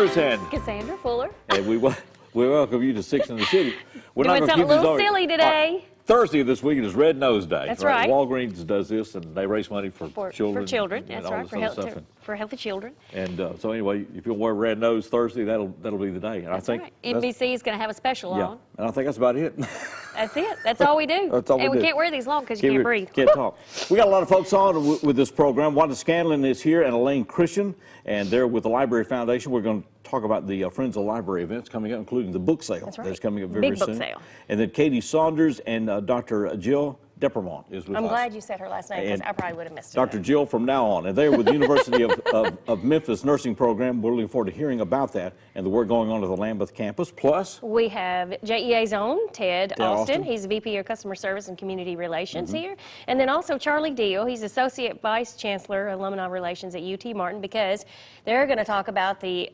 Fullers and Cassandra Fuller. And we welcome you to Six in the City. We're Doing not something a little silly silly today. Thursday of this week is Red Nose Day. That's right. Walgreens does this, and they raise money for children. For children, and that's all right. this For healthy children. And so anyway, if you'll wear red nose Thursday, that'll be the day. And That's I think right. NBC is going to have a special on. And I think that's about it. That's it. That's all we do. That's all and we we do. can't wear these long because you can't breathe. Can't talk. We got a lot of folks on with this program. Wanda Scanlon is here and Elaine Christian, and they're with the Library Foundation. We're going to talk about the Friends of the Library events coming up, including the book sale. That's right. That's coming up very soon. Big book sale. And then Katie Saunders and Dr. Jill Deppermont is with us. I'm glad you said her last name because I probably would have missed it. Dr. Jill from now on. And they're with the University of Memphis Nursing Program. We're looking forward to hearing about that and the work going on at the Lambeth campus. Plus, we have JEA's own Ted Austin. He's VP of Customer Service and Community Relations here. And then also Charlie Deal. He's Associate Vice Chancellor, Alumni Relations at UT Martin, because they're going to talk about the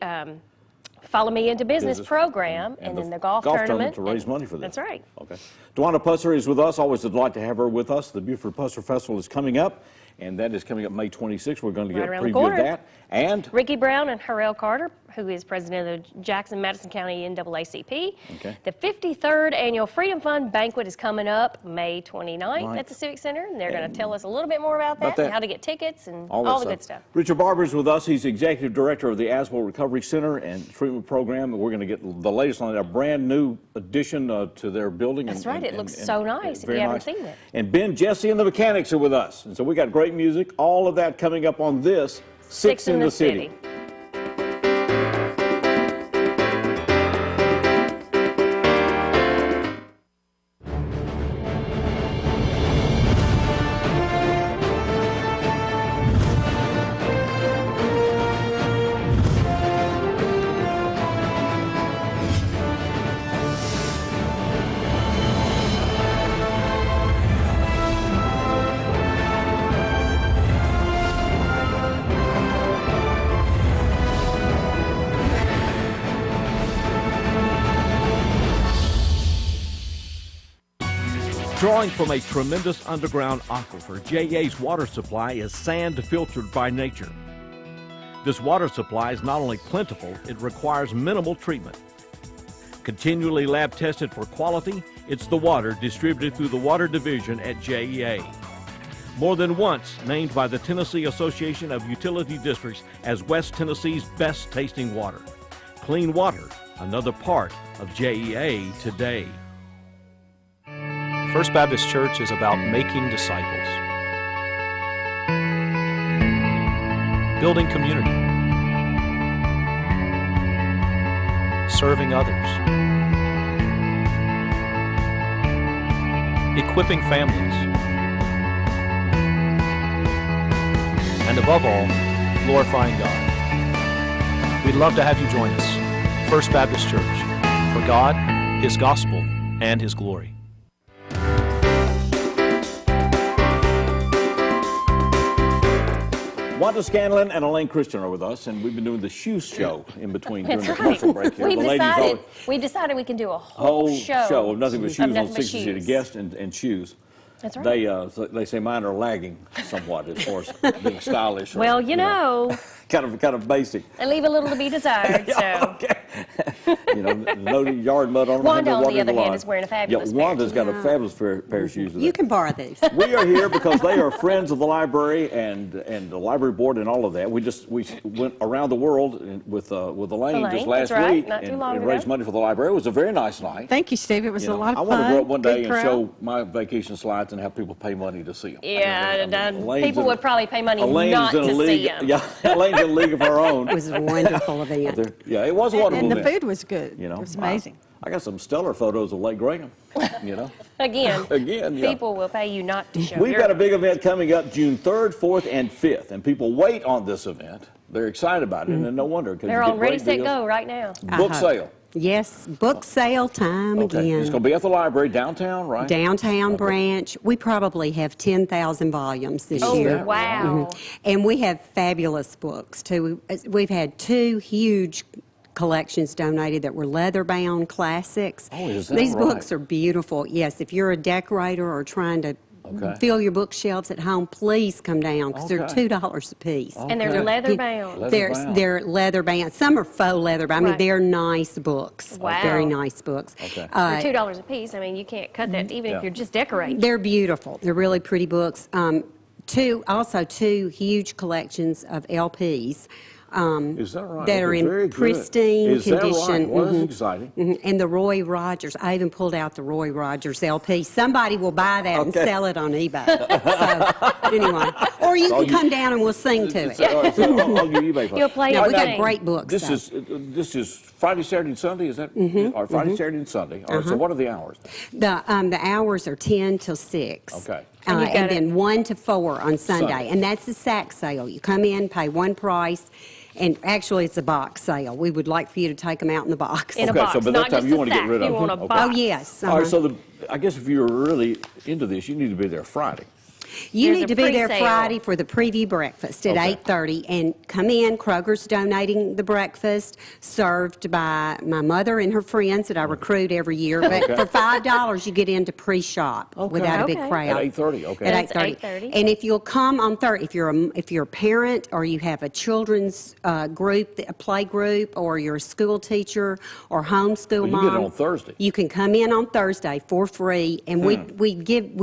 Follow Me Into Business program and then the golf tournament to raise money for this. That's right. Okay. Dwana Pusser is with us. Always a delight to have her with us. The Buford Pusser Festival is coming up, and that is coming up May 26th. We're going to get a preview of that. And Ricky Brown and Harrell Carter, who is president of the Jackson-Madison County NAACP. Okay. The 53rd Annual Freedom Fund Banquet is coming up May 29th at the Civic Center, and they're going to tell us a little bit more about that, and how to get tickets and all the good stuff. Richard Barber is with us. He's Executive Director of the Aswell Recovery Center and Treatment Program, and we're going to get the latest on a brand new addition to their building. That's right. It looks so nice if you haven't seen it. And Ben, Jessie, and the Mechanix are with us. And so we got great music, all of that coming up on this Six in the City. Drawing from a tremendous underground aquifer, JA's water supply is sand filtered by nature. This water supply is not only plentiful, it requires minimal treatment. Continually lab tested for quality, it's the water distributed through the Water Division at JEA. More than once named by the Tennessee Association of Utility Districts as West Tennessee's best tasting water. Clean water, another part of JEA today. First Baptist Church is about making disciples, building community, serving others, equipping families, and above all, glorifying God. We'd love to have you join us. First Baptist Church, for God, His gospel, and His glory. Wanda Scanlon and Elaine Christian are with us, and we've been doing the shoe show in between during the commercial break here. We decided we can do a whole show of nothing but shoes on 60 City guests and shoes. That's right. They say mine are lagging somewhat as far as being stylish. Well, you know. Kind of basic. And leave a little to be desired. So. Okay. No yard mud on them. Wanda, on the other hand, is wearing a fabulous pair. Wanda's got a fabulous pair of shoes. You can borrow these. We are here because they are friends of the library and the library board and all of that. We went around the world with Elaine just last week and raised money for the library. It was a very nice night. Thank you, Steve. It was a lot of fun. I want to go up one day and show my vacation slides and have people pay money to see them. Yeah, people would probably pay money not to see them. Yeah, Elaine's in a league of her own. It was a wonderful event. Yeah, it was a wonderful event. And the food was good. It was amazing. I got some stellar photos of Lake Graham, Again, yeah. People will pay you not to show. We've got a big event coming up June 3rd, 4th, and 5th, and people wait on this event. They're excited about it, and no wonder. They're on ready, set, go right now. Book sale. Yes, book sale time again. It's going to be at the library downtown, right? Downtown branch. We probably have 10,000 volumes this year. Oh, wow. And we have fabulous books, too. We've had 2 huge collections donated that were leather-bound classics. Oh, is that These right? books are beautiful. Yes, if you're a decorator or trying to fill your bookshelves at home, please come down because they're $2 a piece. And they're leather bound. They're leather bound. Some are faux leather bound. I mean, they're nice books. Wow. Very nice books. They're $2 a piece. I mean, you can't cut that even if you're just decorating. They're beautiful. They're really pretty books. Also two huge collections of LPs. Is that right? That are in pristine condition. Is that right? Well, that's exciting. And the Roy Rogers. I even pulled out the Roy Rogers LP. Somebody will buy that and sell it on eBay. So, anyway. Or you can come down and we'll sing to it. On your eBay. You'll play we got great books. This is Friday, Saturday, and Sunday, is that? Or Friday, Saturday, and Sunday. All right, so what are the hours? The hours are 10 till 6. Okay. And then 1 to 4 on Sunday. And that's the sack sale. You come in, pay one price. And actually, it's a box sale. We would like for you to take them out in the box. In a box, so by not that time just you a want to get rid sack. of You them. want a box. Oh, yes. All right, so I guess if you're really into this, you need to be there Friday. You There's need a to be there pre-sale. Friday for the preview breakfast at 8:30 and come in. Kroger's donating the breakfast served by my mother and her friends that I recruit every year. But for $5, you get into pre-shop without a big crowd. At 8:30, okay. At That's 8:30. 8:30. And if you'll come on Thursday, if you're a parent or you have a children's group, a play group, or you're a school teacher or homeschool You mom, get it on Thursday. you can come in on Thursday for free, and we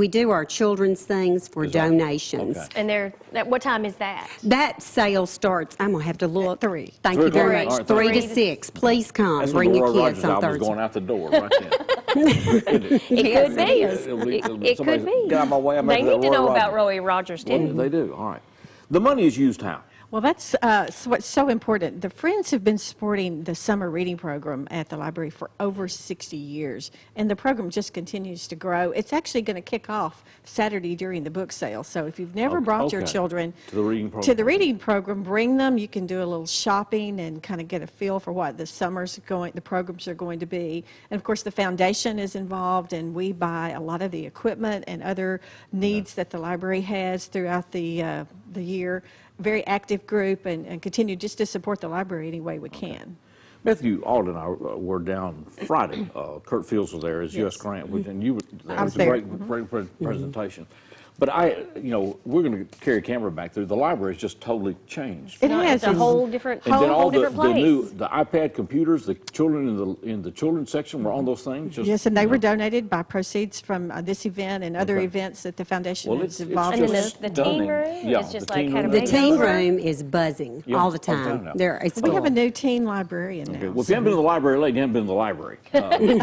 do our children's things for donations. Okay. And what time is that? That sale starts, I'm going to have to look. 3. Thank you very 3 much. o'clock. 3 3 to to 6. Please come. That's Bring when the your Roy kids Rogers on album is Thursday. going out the door right then. It could be. It Somebody could be. Get out of my way. I'm They after that need to Roy know Rogers. about Roy Rogers, too. Well, they do. All right. The money is used how? Well, that's what's so important. The Friends have been supporting the summer reading program at the library for over 60 years, and the program just continues to grow. It's actually going to kick off Saturday during the book sale. So if you've never brought your children to the reading program, bring them. You can do a little shopping and kind of get a feel for what the programs are going to be. And of course, the foundation is involved, and we buy a lot of the equipment and other needs that the library has throughout the year. Very active group and continue just to support the library any way we can. Matthew Alden and I were down Friday. Kurt Fields was there as U.S. Grant, and you were there. I was It there. was a great presentation. But we're going to carry a camera back through. The library has just totally changed. It has. It's a whole different, And then all whole different place. the iPad computers, the children in the children's section were on those things. Yes, and they were donated by proceeds from this event and other events that the foundation is involved And in. then the teen room is just like had a The big teen over. room is buzzing all the time. It's We have full. a new teen librarian now. Okay. Well, if you haven't been to the library lately, you haven't been to the library. Downtown. I mean,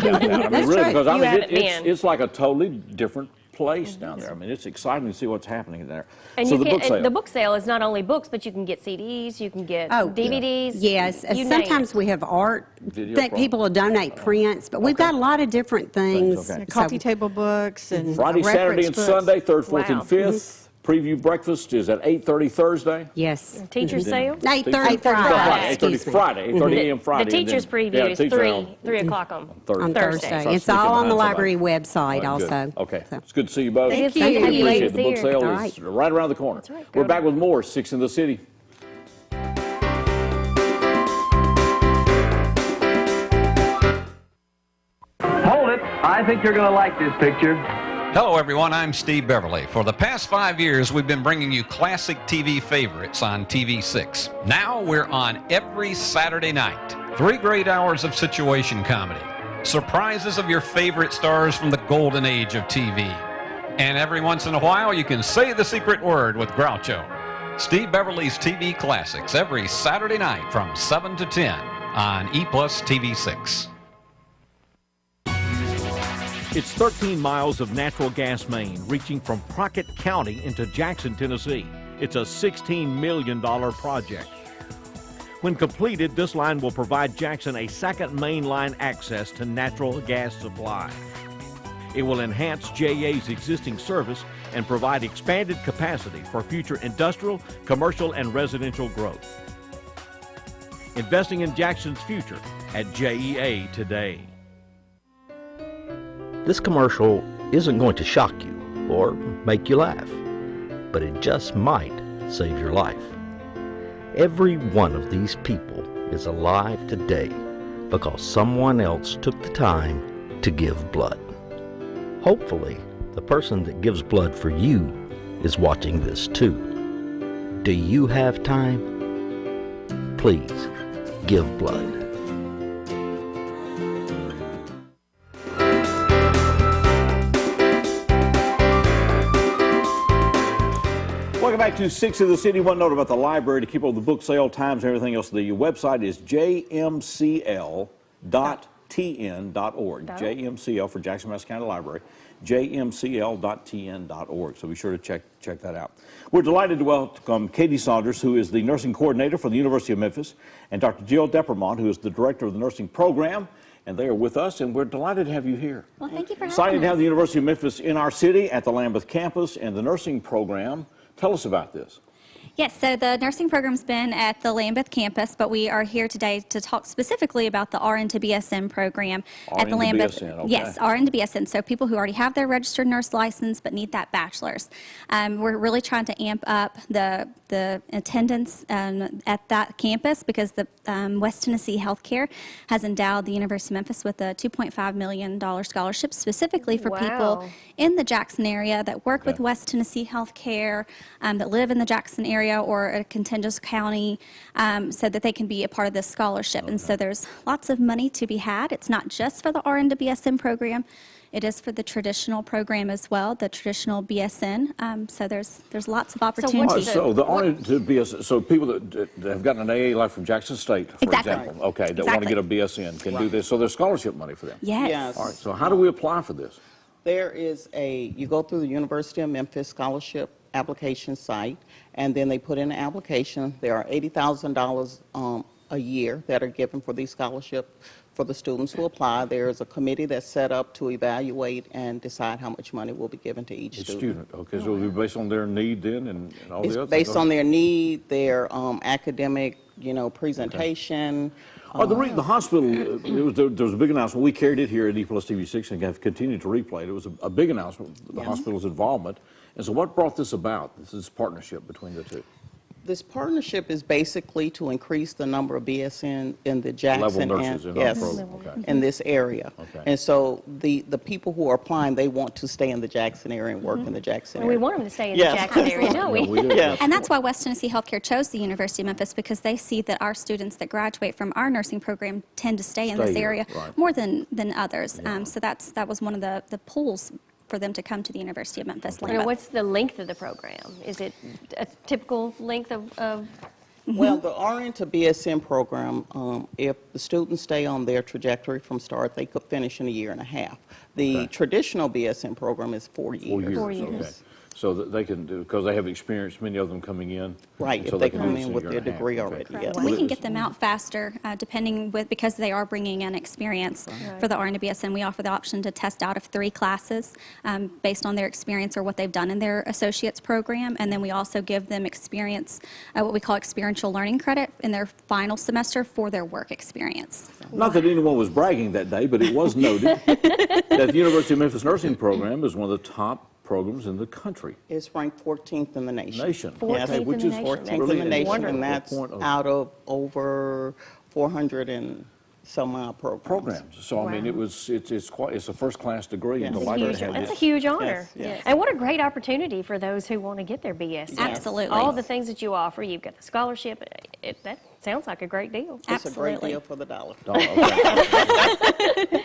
That's really, true. because You haven't been. it's like a totally different place down there. I mean, it's exciting to see what's happening there. And so you the can, book sale. and the book sale is not only books, but you can get CDs, you can get DVDs. Yes, you name sometimes it. we have art. Video People will donate prints, but we've got a lot of different things. Okay. Coffee table books and Friday, Saturday, and reference books. Sunday, 3rd, 4th, and Wow. 5th. Preview breakfast is at 8:30 Thursday. Yes. Teacher sale? 8:30 8:30 Friday. 8:30 Friday. 8:30 a.m. Friday. The and teacher's then- preview yeah, is teacher hour 3 o'clock on On Thursday. Thursday. Start It's all sneaking on the behind library somebody. website All right, good. also. Okay. So. It's good to see you both. Thank you. Thank you. Appreciate it. Ladies The book here. sale All is right around the corner. right. We're Go back to- with more 6 in the City. Hold it. I think you're going to like this picture. Hello, everyone. I'm Steve Beverly. For the past 5 years, we've been bringing you classic TV favorites on TV6. Now we're on every Saturday night. 3 great hours of situation comedy, surprises of your favorite stars from the golden age of TV. And every once in a while, you can say the secret word with Groucho. Steve Beverly's TV Classics every Saturday night from 7 to 10 on EPlusTV6. It's 13 miles of natural gas main reaching from Crockett County into Jackson, Tennessee. It's a $16 million project. When completed, this line will provide Jackson a second main line access to natural gas supply. It will enhance JA's existing service and provide expanded capacity for future industrial, commercial, and residential growth. Investing in Jackson's future at JEA today. This commercial isn't going to shock you or make you laugh, but it just might save your life. Every one of these people is alive today because someone else took the time to give blood. Hopefully, the person that gives blood for you is watching this too. Do you have time? Please give blood. Welcome back to 6 of the City. One note about the library to keep up with the book sale times and everything else. The website is jmcl.tn.org. JMCL for Jackson, Madison County Library. jmcl.tn.org. So be sure to check that out. We're delighted to welcome Katie Saunders, who is the nursing coordinator for the University of Memphis, and Dr. Jill Deppermont, who is the director of the nursing program. And they are with us, and we're delighted to have you here. Well, thank you for having us. Excited to have the University of Memphis in our city at the Lambeth campus and the nursing program. Tell us about this. Yes, so the nursing program's been at the Lambeth campus, but we are here today to talk specifically about the RN to BSN program at the Lambeth. BSN, okay. Yes, RN to BSN. So people who already have their registered nurse license but need that bachelor's. We're really trying to amp up the attendance at that campus because the West Tennessee Healthcare has endowed the University of Memphis with a $2.5 million scholarship specifically for people in the Jackson area that work with West Tennessee Healthcare, that live in the Jackson area or a contiguous county, so that they can be a part of this scholarship. And so there's lots of money to be had. It's not just for the RN to BSN program. It is for the traditional program as well, the traditional BSN. So there's lots of opportunities. So the RN to BSN, so people that have gotten an AA like from Jackson State, for example, okay, that want to get a BSN can do this. So there's scholarship money for them. Yes. All right. So how do we apply for this? There is you go through the University of Memphis scholarship application site, and then they put in an application. There are $80,000 a year that are given for these scholarships for the students who apply. There's a committee that's set up to evaluate and decide how much money will be given to each student. Okay, so it'll be based on their need then and all the other things? Based on their need, their academic, presentation. The hospital, there was a big announcement. We carried it here at EPlusTV 6 and have continued to replay it. It was a big announcement, the hospital's involvement. And so what brought this about, this partnership between the two? This partnership is basically to increase the number of BSN in the Jackson level nurses in our program. in this area. Okay. And so the people who are applying, they want to stay in the Jackson area and work in the Jackson area. We want them to stay in the Jackson area, don't we? We do. And that's why West Tennessee Healthcare chose the University of Memphis, because they see that our students that graduate from our nursing program tend to stay in this area more than others. So that was one of the pulls for them to come to the University of Memphis. What's the length of the program? Is it a typical length of Well, the RN to BSN program, if the students stay on their trajectory from start, they could finish in a year and a half. The traditional BSN program is 4 years. 4 years. Okay. So that they can do, because they have experience, many of them coming in. Right, so if they come in with their degree already, yes. We can get them out faster, because they are bringing in experience for the RN to BSN. We offer the option to test out of 3 classes based on their experience or what they've done in their associate's program. And then we also give them experience, what we call experiential learning credit in their final semester for their work experience. Not that anyone was bragging that day, but it was noted that the University of Memphis nursing program is one of the top programs in the country. It's ranked 14th in the nation. 14th which in is the nation. 14th in the nation, Wonderful. and that's out of over 400 and some odd programs. So I mean, it's a first-class degree, and the That's library a huge, has that's a it. huge honor. Yes. And what a great opportunity for those who want to get their BS. Absolutely. All the things that you offer, you've got the scholarship. That sounds like a great deal. It's a great deal for the dollar. Okay.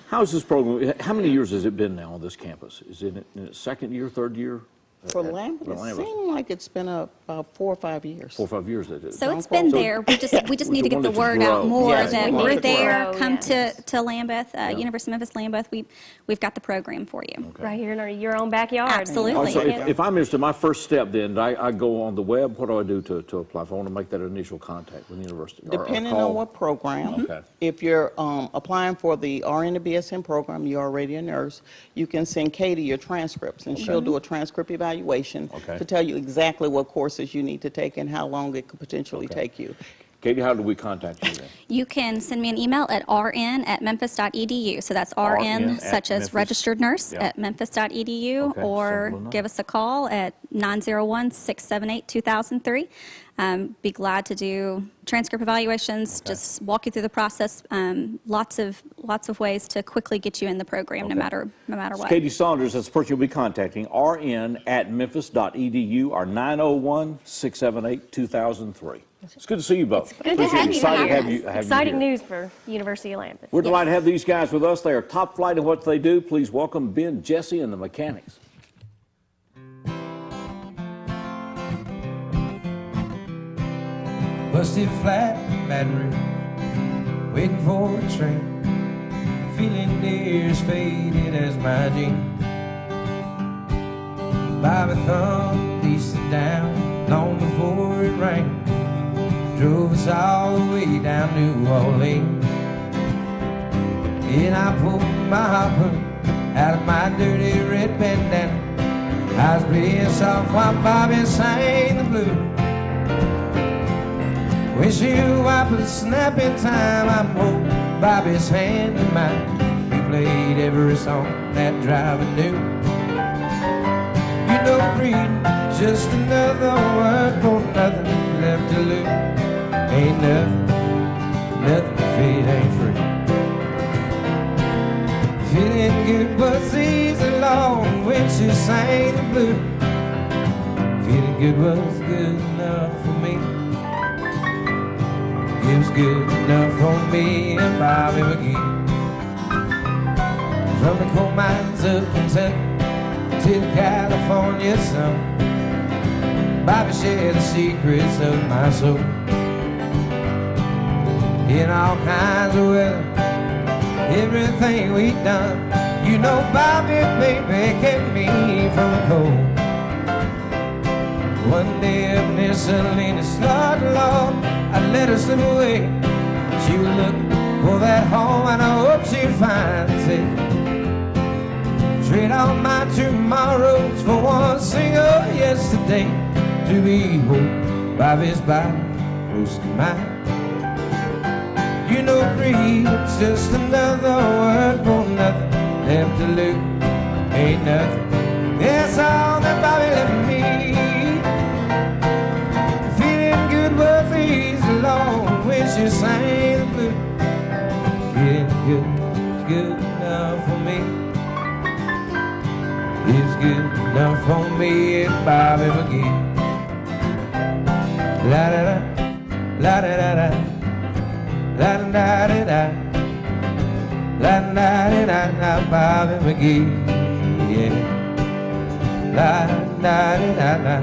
How's this program, how many years has it been now on this campus? Is it in its second year, third year? For Lambeth, it seems like it's been about 4 or 5 years. 4 or 5 years. That is. So it's been there. We just need to get the word out more that we're there. Come to Lambeth, University of Memphis Lambeth. We've got the program for you. Okay. Right here in your own backyard. Absolutely. So if I'm interested, my first step then, I go on the web. What do I do to apply? If I want to make that initial contact with the university? Depending on what program. Okay. If you're applying for the RN to BSN program, you're already a nurse, you can send Katie your transcripts, and she'll do a transcript evaluation to tell you exactly what courses you need to take and how long it could potentially take you. Katie, how do we contact you then? You can send me an email at rn@memphis.edu. So that's RN, such as Memphis. registered nurse Yeah. at memphis.edu, Okay, or simple enough. give us a call at 901-678-2003. Be glad to do transcript evaluations, just walk you through the process. Lots of ways to quickly get you in the program, no matter what. Katie Saunders, that's the person you'll be contacting, rn@memphis.edu or 901-678-2003. It's good to see you both. Good to have you Excited here. to have you Exciting here. news for University of Memphis. We're delighted to have these guys with us. They are top flight in what they do. Please welcome Ben, Jessie, and the Mechanix. Busted flat battery, waiting for a train, feeling near as faded as my jeans. Bobby thumbed decent down long before it rained, drove us all the way down New Orleans. And I pulled my harpoon out of my dirty red bandana. I was playing soft while Bobby sang the blues. When she wiped the snapping time, I hold Bobby's hand in mine. We played every song that driver knew. You know, freedom, just another word for nothing left to lose. Ain't nothing if it ain't free. Feeling good was easy long when she sang the blues. Feeling good was good enough for me. It was good enough for me and Bobby McGee. From the coal mines of Kentucky to the California sun, Bobby shared the secrets of my soul. In all kinds of weather, everything we'd done, you know Bobby, baby, kept me from the cold. One day up near Salinas, Lord, Lord, I let her slip away. She was looking for that home, and I hope she'd find it. Trade all my tomorrows for one single yesterday, to behold Bobby's body close to mine. You know, freedom's just another word for nothing left to lose. Ain't nothing, that's all that Bobby left me. Was easy long when she sang the blues. Getting good, it's good enough for me. It's good enough for me and Bobby McGee. La da da, la da da da, la da da da, la da da da da, Bobby McGee. Yeah, la da da da da,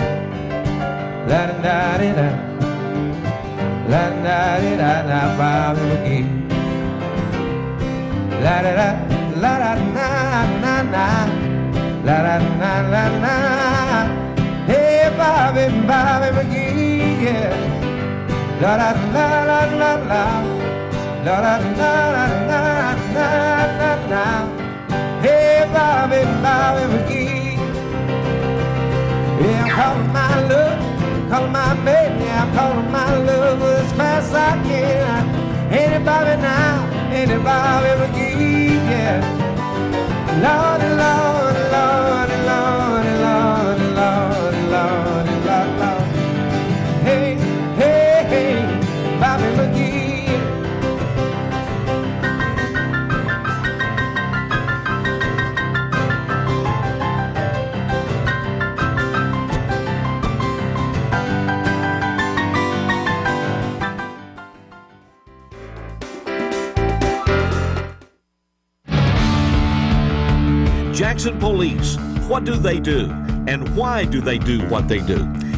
la da da da. La da da da da, Bobby McGee. La da da, la da na na na, la da na na na. Hey, Bobby, Bobby McGee, yeah. La da la la la la, la da na na na na na na. Hey, Bobby, Bobby McGee. Yeah, I'm calling my love. Calling my baby, I'm calling my love as fast as I can. Anybody now, anybody McGee, yeah. Lordy, Lordy, Lordy, Lordy, Lordy, Lordy, Lordy, Lordy, Lordy. Hey, hey, hey, Bobby McGee. Jackson Police, what do they do? And why do they do what they do?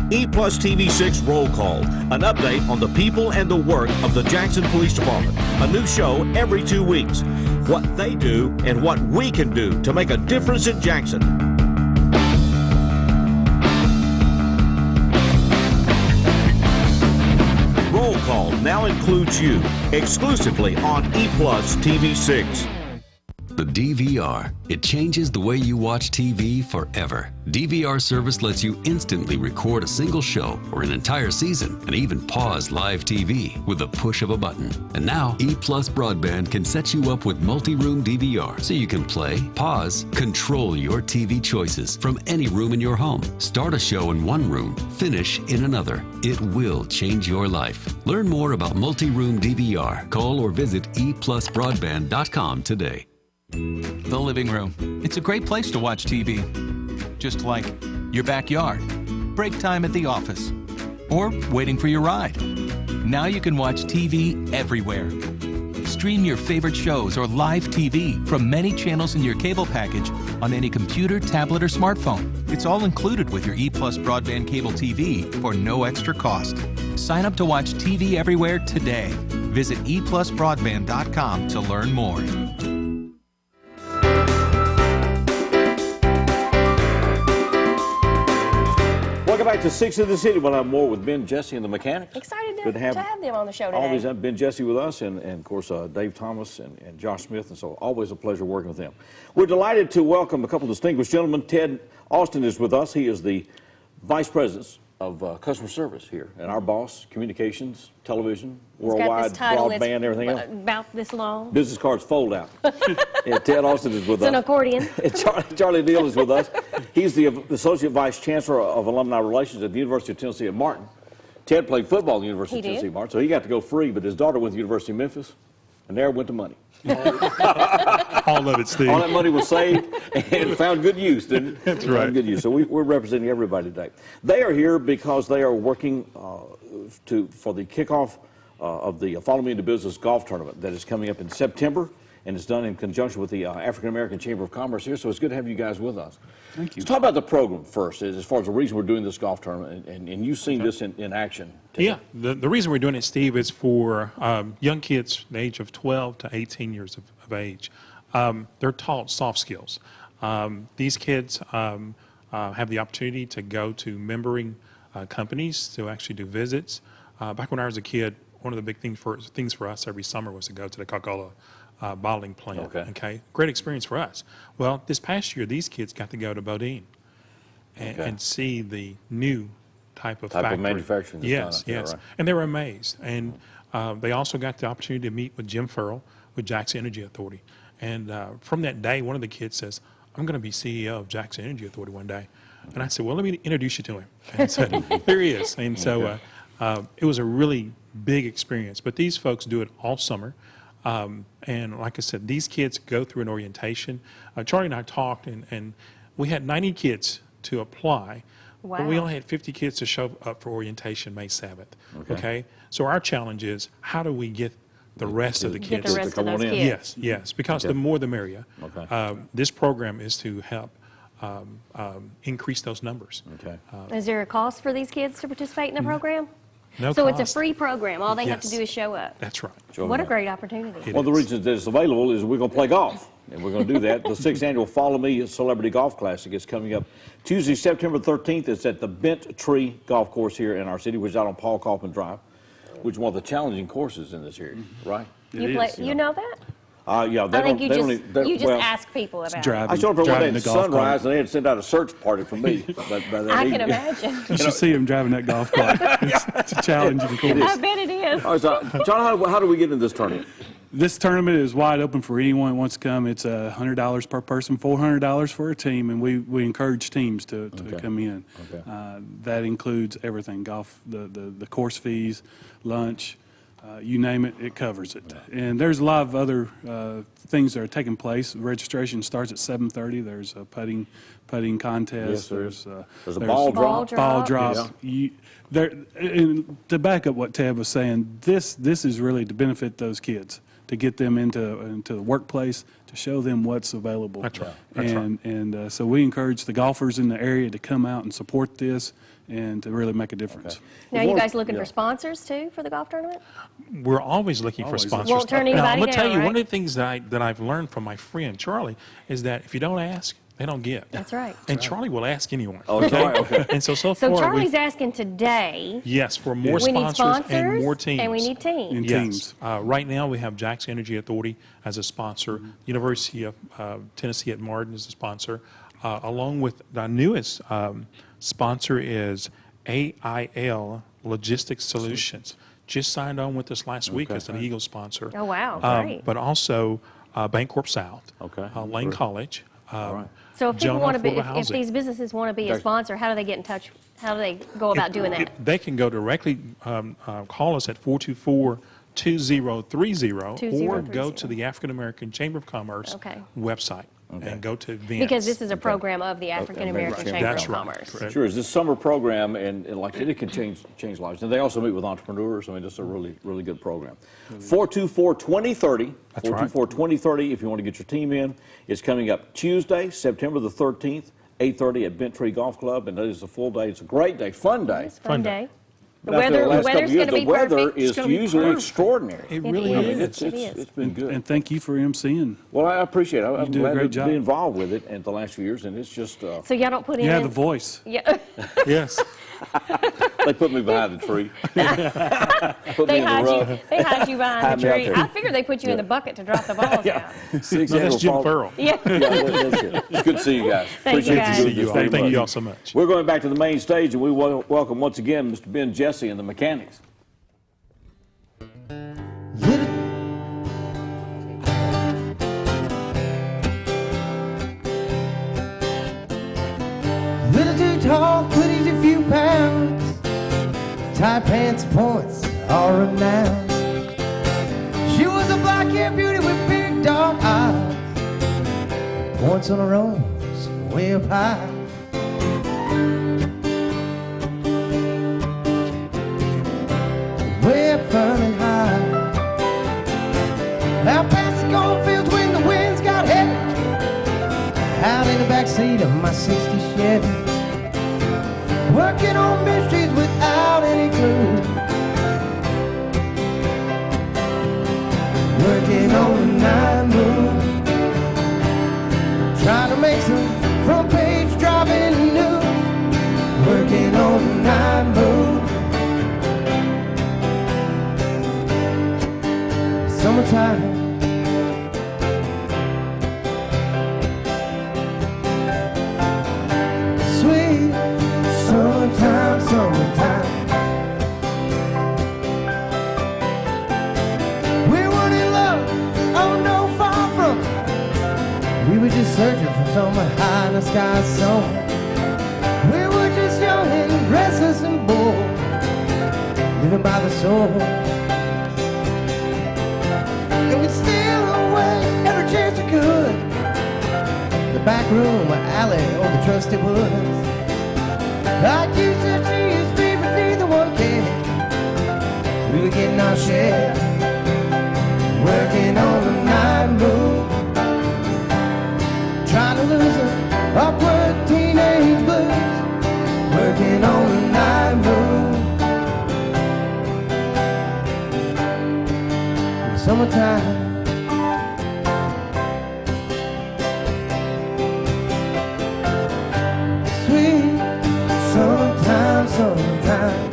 EPlusTV 6 Roll Call, an update on the people and the work of the Jackson Police Department. A new show every 2 weeks. What they do and what we can do to make a difference in Jackson. Roll Call now includes you, exclusively on EPlusTV 6. The DVR. It changes the way you watch TV forever. DVR service lets you instantly record a single show or an entire season and even pause live TV with the push of a button. And now, EPlus Broadband can set you up with multi-room DVR so you can play, pause, control your TV choices from any room in your home. Start a show in one room, finish in another. It will change your life. Learn more about multi-room DVR. Call or visit EPlusBroadband.com today. The living room. It's a great place to watch TV. Just like your backyard, break time at the office, or waiting for your ride. Now you can watch TV everywhere. Stream your favorite shows or live TV from many channels in your cable package on any computer, tablet, or smartphone. It's all included with your EPlus Broadband Cable TV for no extra cost. Sign up to watch TV everywhere today. Visit EPlusBroadband.com to learn more. Welcome back to Six in the City. We'll have more with Ben, Jessie, and the Mechanix. Excited Good to have them on the show today. Always have Ben, Jessie with us, and of course Dave Thomas and Josh Smith, and so always a pleasure working with them. We're delighted to welcome a couple of distinguished gentlemen. Ted Austin is with us. He is the Vice President of Customer Service here, and our boss, communications, television, worldwide, broadband, everything else. About this long. Business cards fold out. And Ted Austin is with us. It's an accordion. Charlie Deal is with us. He's the Associate Vice Chancellor of Alumni Relations at the University of Tennessee at Martin. Ted played football at the University of Tennessee at Martin, so he got to go free, but his daughter went to the University of Memphis, and there went the money. All of it, Steve. All that money was saved and found good use, didn't it? That's right. Found good use. So we're representing everybody today. They are here because they are working for the kickoff of the Follow Me Into Business golf tournament that is coming up in September, and it's done in conjunction with the African American Chamber of Commerce here. So it's good to have you guys with us. Thank you. Let's talk about the program first, as far as the reason we're doing this golf tournament, and you've seen this in action. Yeah, the reason we're doing it, Steve, is for young kids the age of 12 to 18 years of age. They're taught soft skills. These kids have the opportunity to go to membering companies to actually do visits. Back when I was a kid, one of the big things for us every summer was to go to the Coca-Cola bottling plant. Okay, great experience for us. Well, this past year, these kids got to go to Bodine and see the new type of factory. Manufacturing. Yes, yes. right. And they were amazed. And they also got the opportunity to meet with Jim Farrell with Jackson Energy Authority. And from that day, one of the kids says, I'm going to be CEO of Jackson Energy Authority one day. And I said, well, let me introduce you to him. And so here he is. And so it was a really big experience. But these folks do it all summer. And like I said, these kids go through an orientation. Charlie and I talked, and we had 90 kids to apply. Wow. But we only had 50 kids to show up for orientation May 7th. Okay? So our challenge is, how do we get the rest of the kids? Get the rest of those kids. Yes, because the more the merrier. This program is to help increase those numbers. Is there a cost for these kids to participate in the program? No so cost. It's a free program. All they have to do is show up. That's right. What a great opportunity. One of the reasons that it's available is we're going to play golf, and we're going to do that. The 6th annual Follow Me Celebrity Golf Classic is coming up Tuesday, September 13th. It's at the Bent Tree Golf Course here in our city, which is out on Paul Kaufman Drive, which is one of the challenging courses in this area, right? You know that? Yeah, I think you just ask people about it. I showed up one day at sunrise, and they had sent out a search party for me. I can imagine. You should see him driving that golf cart. It's a challenging course. I bet it is. All right, so, John, how do we get into this tournament? This tournament is wide open for anyone who wants to come. It's $100 per person, $400 for a team, and we encourage teams to come in. That includes everything: golf, the course fees, lunch. You name it, it covers it. And there's a lot of other things that are taking place. Registration starts at 7:30. There's a putting contest. Yes, there's a ball drop. Ball drop. Yeah. And to back up what Ted was saying, this is really to benefit those kids, to get them into the workplace, to show them what's available. That's right. And so we encourage the golfers in the area to come out and support this and to really make a difference. Now, are you guys looking for sponsors, too, for the golf tournament? We're always looking for sponsors. Won't turn anybody now, I'm going to tell you, down, one of the things that I've learned from my friend Charlie is that if you don't ask, they don't get. That's right. And Charlie will ask anyone. Oh, Charlie, okay. And so So far, Charlie's asking today. yes, for more We need sponsors and more sponsors, teams. and we need teams. And Yes. teams. Right now, we have Jackson Energy Authority as a sponsor. University of Tennessee at Martin is a sponsor. Along with the newest sponsor is AIL Logistics Solutions. Just signed on with us last week as an Eagle sponsor. Oh, wow, great. But also Bancorp South, Okay. Lane College. right. So if people Jonah want to be, Affordable if Housing. these businesses want to be a sponsor, how do they get in touch? How do they go about doing that? They can go directly, call us at 424-2030 or go to the African American Chamber of Commerce Okay. website and go to events. Because this is a program of the African American Chamber That's of right. Commerce. Correct. Sure, it's this summer program, and like I said, it can change lives. And they also meet with entrepreneurs. I mean, it's a really, really good program. 424-2030. That's right. 424-2030 if you want to get your team in. It's coming up Tuesday, September the 13th, 8:30 at Bent Tree Golf Club, and that is a full day. It's a great day, fun day. It's a fun day. The But after weather, last the couple weather's years, going to be the weather perfect. is usually extraordinary. It really I mean, is. it's been good. And thank you for emceeing. Well, I appreciate it. I'm do a glad great to job. be involved with it in the last few years, and it's just So y'all don't put in. Yeah, the voice. Yeah. Yes. they put me behind the tree. Put me They in the hide rough. you. They hide you behind Hide the me out tree. there. I figured they put you in the bucket to drop the balls out. Six No, that's will Jim fall- Farrell. Yeah. Yeah, that's it. It's good to see you guys. Thank you, Appreciate guys. doing See you this all. very Thank much. you all so much. We're going back to the main stage, and we welcome once again Mr. Ben Jessie and the Mechanix. Little too tall, could eat a few pounds. Tight pants, points, all renowned. She was a black-haired beauty with big dark eyes. Points on her rose, way up high. Way up firm and high. Out past the cornfields when the winds got heavy. Out in the backseat of my 60 Chevy. Working on mysteries without any clue. Working on the night moon. Trying to make some front page driving news. Working on the night moon. Summertime. Sweet summertime, summertime. We weren't in love, oh no, far from it. We were just searching for somewhere high in the sky somewhere. We were just young and restless and bored, living by the sword. And we'd steal away every chance we could. The back room, an alley, or the trusty woods. Like you said, she is free, but neither one cared. We were getting our share, working on the night moon, trying to lose her awkward teenage blues. Working on the night moon, summertime. Sweet summertime, summertime.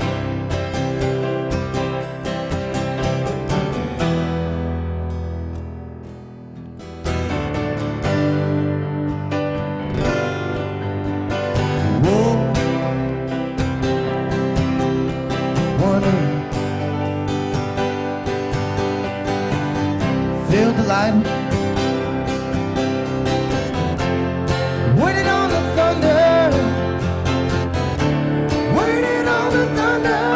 Whoa, wondering, feel delight. Waiting on the thunder. Waiting on the thunder.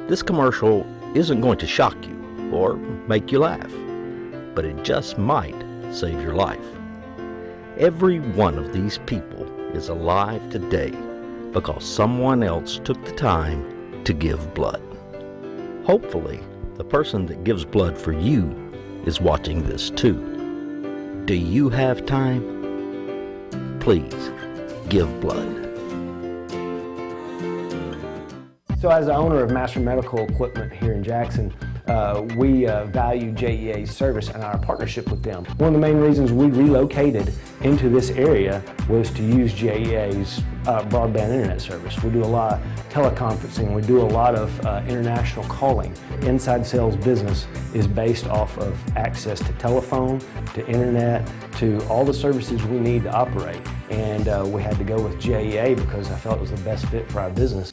This commercial isn't going to shock you or make you laugh, but it just might save your life. Every one of these people is alive today because someone else took the time to give blood. Hopefully, the person that gives blood for you is watching this too. Do you have time? Please give blood. So as the owner of Master Medical Equipment here in Jackson, we value JEA's service and our partnership with them. One of the main reasons we relocated into this area was to use JEA's broadband internet service. We do a lot of teleconferencing, we do a lot of international calling. Inside sales business is based off of access to telephone, to internet, to all the services we need to operate. And we had to go with JEA because I felt it was the best fit for our business.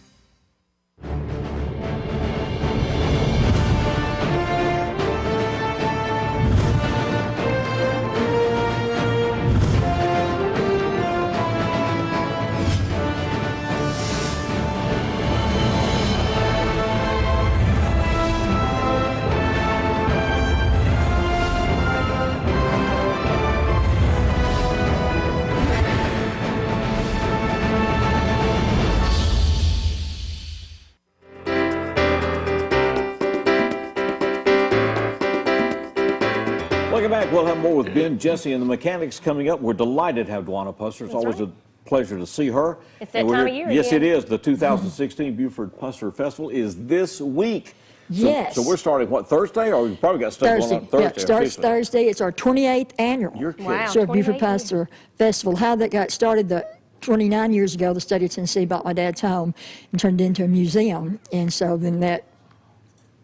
Welcome back. We'll have more with Ben, Jessie, and the Mechanix coming up. We're delighted to have Dwana Pusser. It's always a pleasure to see her. It's that time of year Yes, again. it is. The 2016 Buford Pusser Festival is this week. Yes. So we're starting, what, Thursday? Or we probably got stuff going on Thursday. Yeah, it starts officially. Thursday. It's our 28th annual. You're kidding. Wow, So Buford 28 Pusser Festival. How that got started, 29 years ago, the state of Tennessee bought my dad's home and turned it into a museum. And so then that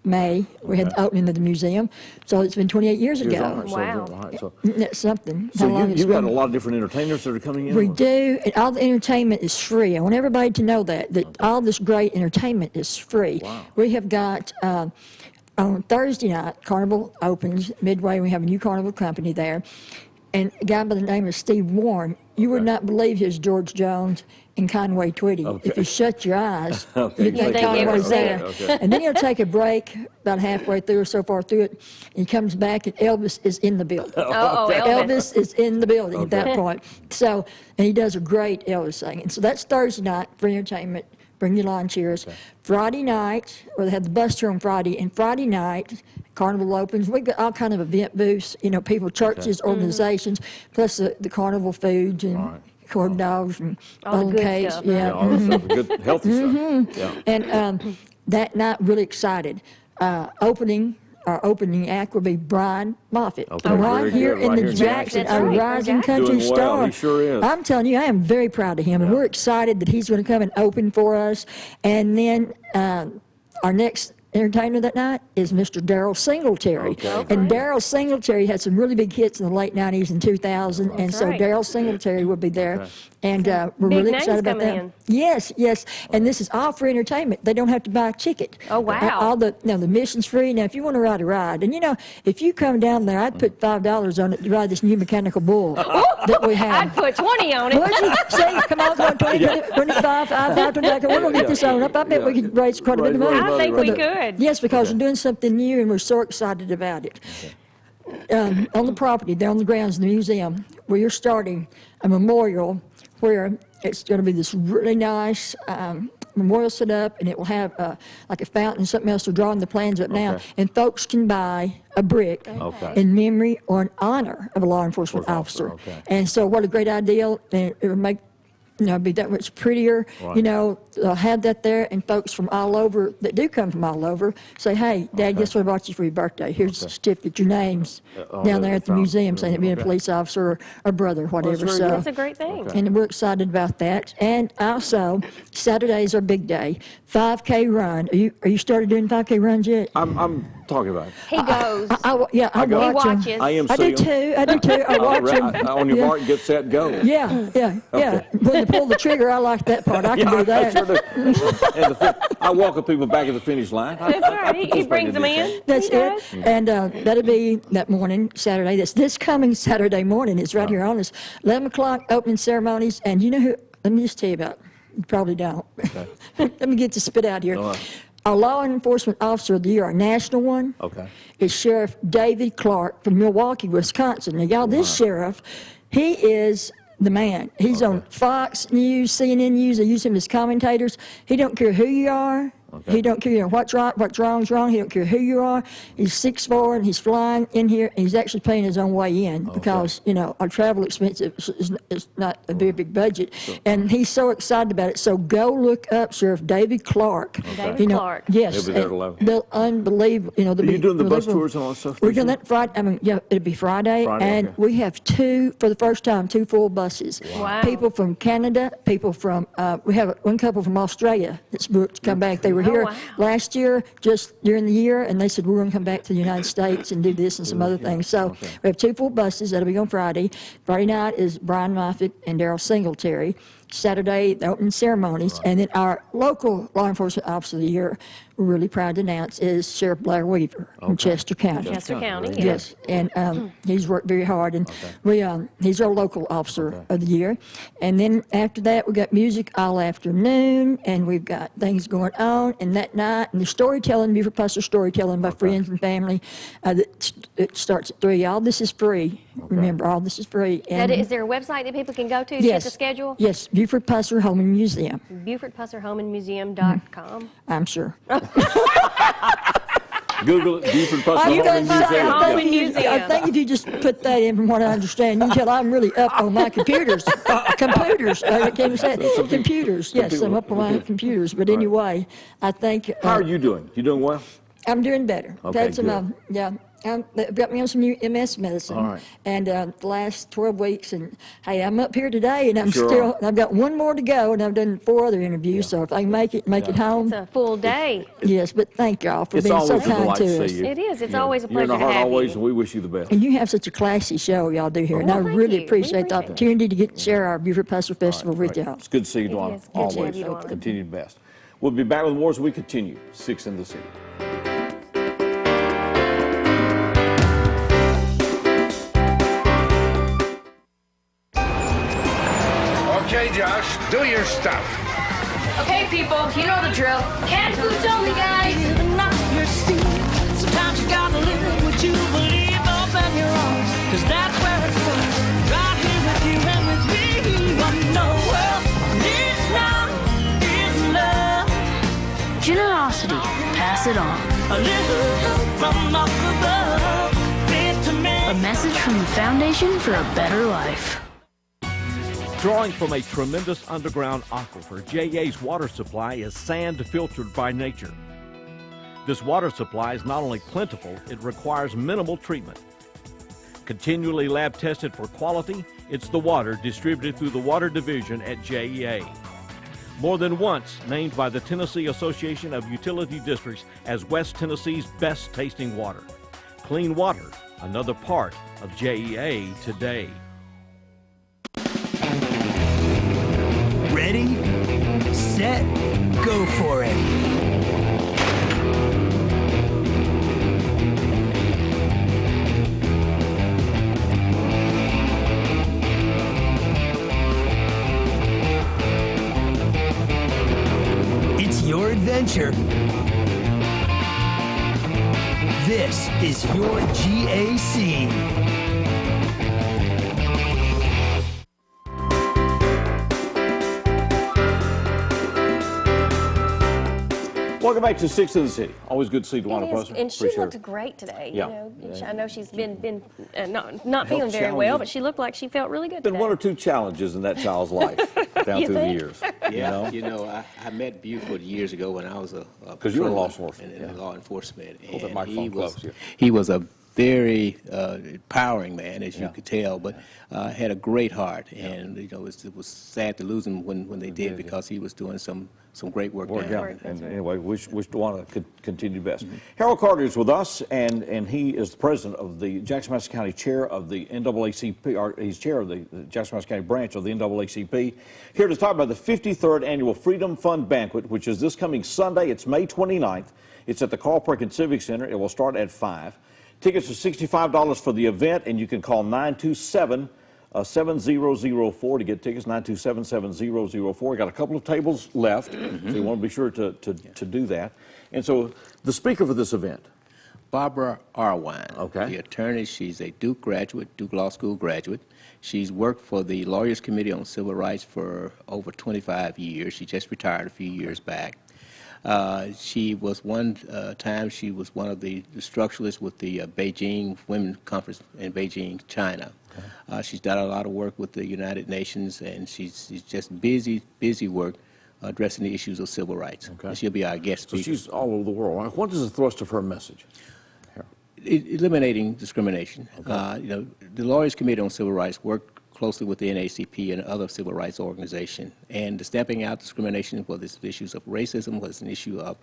May, we had the opening of the museum. So it's been 28 years ago. Wow. So That's something. How long it's you've got a been. lot of different entertainers that are coming in? We do, and all the entertainment is free. I want everybody to know that all this great entertainment is free. Wow. We have got, on Thursday night, Carnival opens, Midway, we have a new Carnival company there, and a guy by the name of Steve Warren, you would not believe his George Jones and Conway Twitty. Okay. If you shut your eyes, Okay. you'd think Conway's there. Okay. And then he'll take a break about halfway through or so far through it, and he comes back and Elvis is in the building. Oh, Elvis. Elvis is in the building at that Okay. point. So, and he does a great Elvis singing. So that's Thursday night for entertainment. Bring your lawn chairs. Okay. Friday night, well, they have the bus tour on Friday, and Friday night, Carnival opens. We've got all kind of event booths, you know, people, churches, organizations, plus the Carnival foods and corn dogs and All the bone good cakes. stuff. Yeah. all the stuff, the good, healthy stuff. Yeah. And that night, really excited. Our opening act will be Brian Moffitt. Okay, Right very here good. in Right the here in Jackson, Jackson. a That's right, rising Jackson. country Doing well, star. he sure is. I'm telling you, I am very proud of him, and we're excited that he's going to come and open for us. And then our next entertainer that night is Mr. Daryl Singletary. Okay. And Daryl Singletary had some really big hits in the late 90s and 2000, and so right. Daryl Singletary will be there. Okay. And we're Big really names excited about coming that. in. Yes, yes. And this is all for entertainment. They don't have to buy a ticket. Oh, wow. All the admission's free. Now, if you want to ride a ride, and you know, if you come down there, I'd put $5 on it to ride this new mechanical bull that we have. I'd put 20 on it. Would you? Say, come on, come on, 20, 25, 5, 20, we're going to get this on up. I bet we could raise quite a bit of money. I think Right. we could. Yes, because we're doing something new, and we're so excited about it. On the property, there on the grounds of the museum, where you're starting a memorial where it's going to be this really nice memorial set up, and it will have like a fountain and something else. They're drawing the plans up now, Okay. and folks can buy a brick Okay. in memory or in honor of a law enforcement officer. Okay. And so what a great idea, and it will make, you know, be that much prettier. Right. You know, they'll have that there, and folks from all over, that do come from all over, say, hey, Dad, guess what I brought you for your birthday? Here's a certificate, your name's down there at the museum, saying that being a police officer or brother, whatever. very So good. That's a great thing. and we're excited about that. And also, Saturday's our big day, 5K run. Are you started doing 5K runs yet? I'm talking about it. He goes. I go. watch 'em. watches. I am I do too. I do too. I watch them. On your mark, get set, go. Yeah. When they pull the trigger, I like that part. I can do I that. sure do. And I walk with people back at the finish line. That's right. He brings them in. That's He does. it. And that'll be that morning, Saturday. That's this coming Saturday morning. It's right here on us. 11 o'clock, opening ceremonies. And you know who, let me just tell you about, you probably don't. Okay. Let me get to spit out here. All right. Our Law Enforcement Officer of the Year, our national one, Okay. is Sheriff David Clark from Milwaukee, Wisconsin. Now, y'all, this sheriff, he is the man. He's on Fox News, CNN News. They use him as commentators. He don't care who you are. Okay. He don't care what's right, what's wrong's wrong. He don't care who you are. He's 6'4", and he's flying in here, and he's actually paying his own way in because, our travel expenses is not a very big budget. Sure. And he's so excited about it. So go look up Sheriff David Clark. David Clark. Yes. He'll be there at 11. They'll unbelievable. Are you doing the bus tours and all that stuff? We're doing that Friday. I mean, yeah, it'll be Friday. And we have for the first time, 2 full buses. Wow. People from Canada, people from, we have one couple from Australia that's booked to come back. They were here last year, just during the year, and they said, we're going to come back to the United States and do this and some other things. So we have 2 full buses. That'll be on Friday. Friday night is Brian Moffitt and Daryl Singletary. Saturday, the opening ceremonies. And then our local law enforcement officer of the year, we're really proud to announce, is Sheriff Blair Weaver from Chester County. Chester County, yes. And he's worked very hard. And he's our local officer of the year. And then after that, we got music all afternoon, and we've got things going on. And that night, and the storytelling, Beaufort Pastor storytelling by friends and family, it starts at 3. All this is free. Remember, all this is free. And Is there a website that people can go to get the schedule? Yes, Beaufort Passer Home and Museum. BeaufortPusserHomeandMuseum.com. I'm sure. Google it, Beaufort Passer Home and Museum. I think if you just put that in, from what I understand, you can tell I'm really up on my computers. Computers. I can't even say it. Computers. Yes, I'm up on my computers. But anyway, I think. How are you doing? You doing well? I'm doing better. Okay, Had some, they've got me on some new MS medicine. All right. And the last 12 weeks, and hey, I'm up here today, and I've got 1 more to go, and I've done 4 other interviews, so if I can make it home. It's a full day. Yes, but thank y'all for being so kind to us. It is. It's always a You're in pleasure our to heart have always, you. and we wish you the best. And you have such a classy show y'all do here, and I really appreciate the opportunity to get to share our Beaufort Pastor Festival with y'all. It's good to see you, Donna. Always. Continue the best. We'll be back with more as we continue. 6 in the City. Okay, Josh, do your stuff. Okay, people, you know the drill. Canned foods only, guys. Sometimes you gotta live what you believe, open your arms, cause that's where it starts. Right here with you and with me. I know well, it's now, it's love. Generosity, pass it on. A little help from up above. A message from the Foundation for a Better Life. Drawing from a tremendous underground aquifer, JA's water supply is sand filtered by nature. This water supply is not only plentiful, it requires minimal treatment. Continually lab tested for quality, it's the water distributed through the Water Division at JEA. More than once named by the Tennessee Association of Utility Districts as West Tennessee's best tasting water. Clean water, another part of JEA today. Ready, set, go for it. It's your adventure. This is your GAC. Welcome back to 6 in the City. Always good to see Dwana Presser. And she looked great today. Yeah. You know, I know she's been not feeling very well, but she looked like she felt really good Been today. 1 or 2 challenges in that child's life down You through think? the years. Yeah, I met Buford years ago when I was a because you're in law patrolman enforcement, in law enforcement, Hold that and microphone close here. he was a very empowering man, as you could tell, but had a great heart, and it was sad to lose him when they did, because he was doing some great work down there. And anyway, wish Dwana could continue best. Harold Carter is with us, and he is the president of the Jackson-Madison County chair of the NAACP, or he's chair of the Jackson-Madison County branch of the NAACP, here to talk about the 53rd Annual Freedom Fund Banquet, which is this coming Sunday. It's May 29th. It's at the Carl Perkins Civic Center. It will start at 5. Tickets are $65 for the event, and you can call 927-7004 to get tickets, 927-7004. We got a couple of tables left, so you want to be sure to do that. And so the speaker for this event, Barbara Arwine, the attorney. She's a Duke graduate, Duke Law School graduate. She's worked for the Lawyers Committee on Civil Rights for over 25 years. She just retired a few years back. She was one time, she was one of the structuralists with the Beijing Women's Conference in Beijing, China. She's done a lot of work with the United Nations, and she's just busy work addressing the issues of civil rights. And she'll be our guest speaker. So she's all over the world. What is the thrust of her message? Eliminating discrimination. You know, the Lawyers Committee on Civil Rights worked closely with the NAACP and other civil rights organizations, and the stamping out discrimination, whether it's issues of racism, whether it's an issue of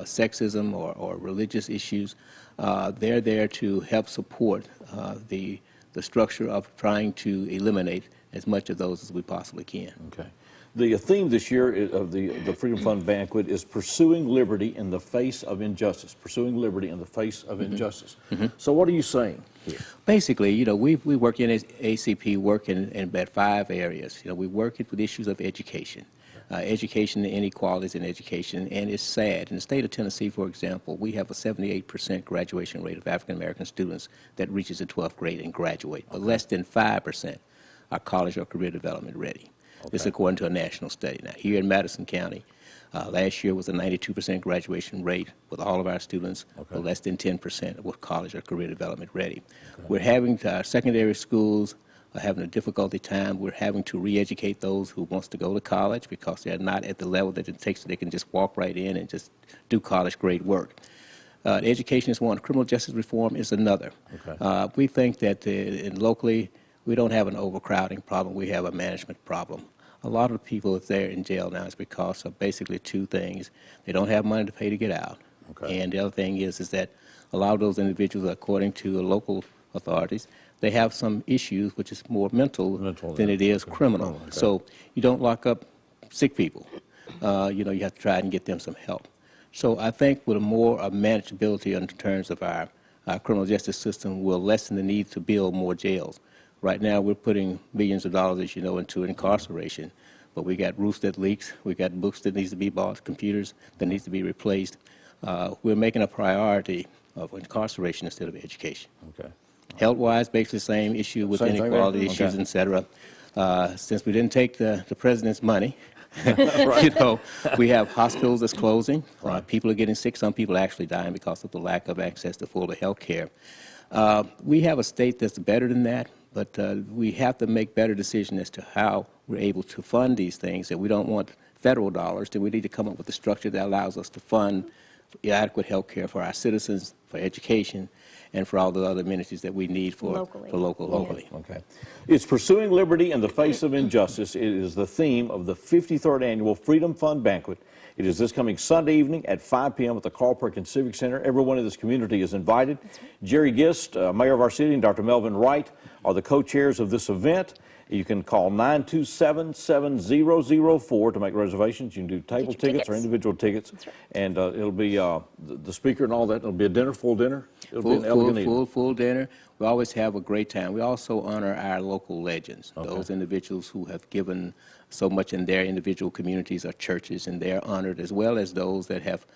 sexism or religious issues, they're there to help support the structure of trying to eliminate as much of those as we possibly can. Okay. The theme this year of the Freedom Fund Banquet is Pursuing Liberty in the Face of Injustice. Pursuing Liberty in the Face of Injustice. So what are you saying here? Basically, you know, we work in ACP, work in about 5 areas. You know, we work with issues of education. Education and inequalities in education, and it's sad. In the state of Tennessee, for example, we have a 78% graduation rate of African American students that reaches the 12th grade and graduate, but less than 5% are college or career development ready. This is according to a national study. Now, here in Madison County, last year was a 92% graduation rate with all of our students, but less than 10% were college or career development ready. We're having our secondary schools are having a difficulty time. We're having to re-educate those who wants to go to college because they're not at the level that it takes so they can just walk right in and just do college-grade work. Education is one. Criminal justice reform is another. We think that locally, we don't have an overcrowding problem. We have a management problem. A lot of the people that's there in jail now is because of basically 2 things. They don't have money to pay to get out. And the other thing is that a lot of those individuals, according to local authorities, they have some issues which is more mental than it is criminal. So you don't lock up sick people. You know, you have to try and get them some help. So I think with a more manageability in terms of our criminal justice system will lessen the need to build more jails. Right now, we're putting millions of dollars, as you know, into incarceration. But we got roofs that leaks, we got books that needs to be bought, computers that needs to be replaced. We're making a priority of incarceration instead of education. Health-wise, basically the same issue with inequality issues, et cetera. Since we didn't take the president's money, you know, we have hospitals that's closing. People are getting sick. Some people are actually dying because of the lack of access to full health care. We have a state that's better than that, but we have to make better decisions as to how we're able to fund these things. And we don't want federal dollars, then we need to come up with a structure that allows us to fund adequate health care for our citizens, for education, and for all the other amenities that we need for locally. Okay. It's Pursuing Liberty in the Face of Injustice. It is the theme of the 53rd Annual Freedom Fund Banquet. It is this coming Sunday evening at 5 p.m. at the Carl Perkins Civic Center. Everyone in this community is invited. Jerry Gist, mayor of our city, and Dr. Melvin Wright are the co-chairs of this event. You can call 927-7004 to make reservations. You can do table tickets or individual tickets. And it'll be the speaker and all that. It'll be a dinner, full dinner. It'll be an elegant evening. Full dinner. We always have a great time. We also honor our local legends, those individuals who have given so much in their individual communities or churches, and they're honored, as well as those that have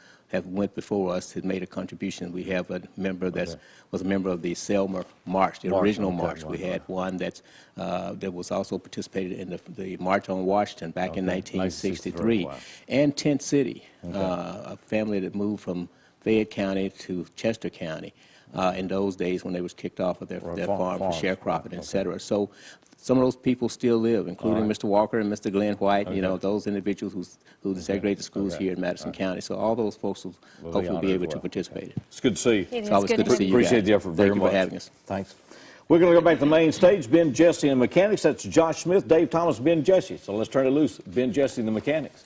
went before us and made a contribution. We have a member that was a member of the Selma March, the original march. We had one that was also participated in the March on Washington back in 1963. And Tent City, a family that moved from Fayette County to Chester County in those days when they was kicked off of their farm for sharecropping, et cetera. So some of those people still live, including Mr. Walker and Mr. Glenn White, you know, those individuals who desegregate the schools here in Madison County. So all those folks will hopefully be able to participate. It's good to see you. It's always good to see you. Appreciate the effort very much. Thank you for having us. Thanks. We're going to go back to the main stage. Ben, Jessie, and the Mechanix. That's Josh Smith, Dave Thomas, Ben, Jessie. So let's turn it loose. Ben, Jessie, and the Mechanix.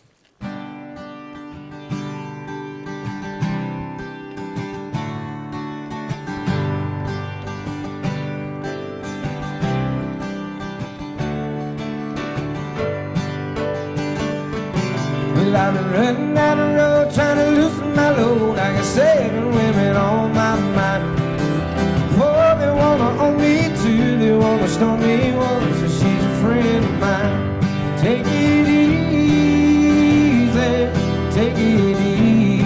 Well, I've been running down the road trying to loosen my load. I got 7 women on my mind. 4, they wanna own me, 2, they wanna stone me. 1, so she's a friend of mine. Take it easy, take it easy.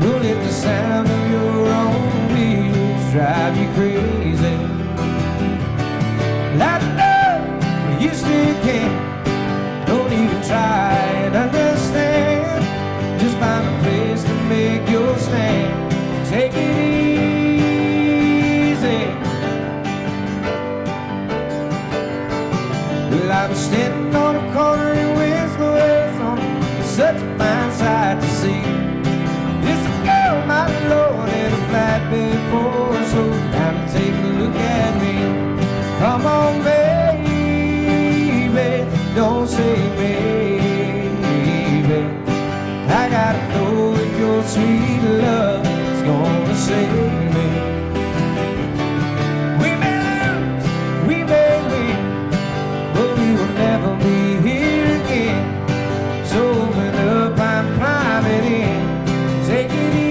Don't let the sound of your own wheels drive you crazy. Like love, you still can't. Don't even try and understand. your sweet love is gonna save me. We may lose, we may win, but we will never be here again. So open up, I'm climbing in. Take it easy.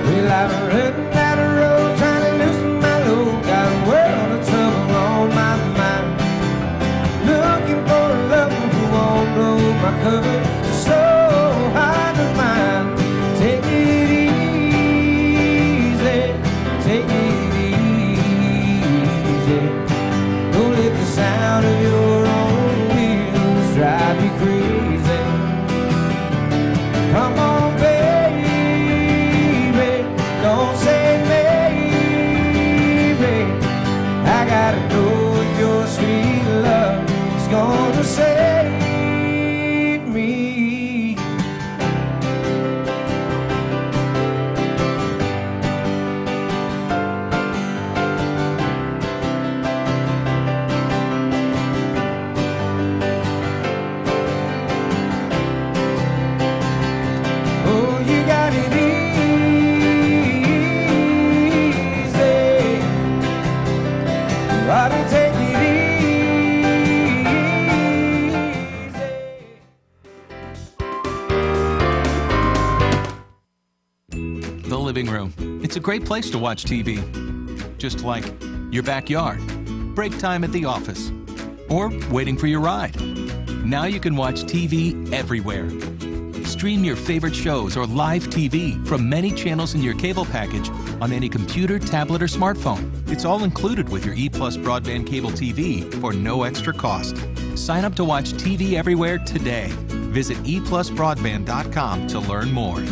Well, I've been running down the road trying to loosen my load. Got a world of trouble on my mind. Looking for a lover who won't blow my cover. So hard to find. Take it easy. Take it easy. Don't let the sound of your own wheels drive you crazy. Come on, baby. Don't say maybe. I gotta know if your sweet love is gonna save me. Oh, you got it easy. Why don't take it The living room. It's a great place to watch TV. Just like your backyard, break time at the office, or waiting for your ride. Now you can watch TV everywhere. Stream your favorite shows or live TV from many channels in your cable package on any computer, tablet, or smartphone. It's all included with your EPlus broadband cable TV for no extra cost. Sign up to watch TV everywhere today. Visit EPlusBroadband.com to learn more.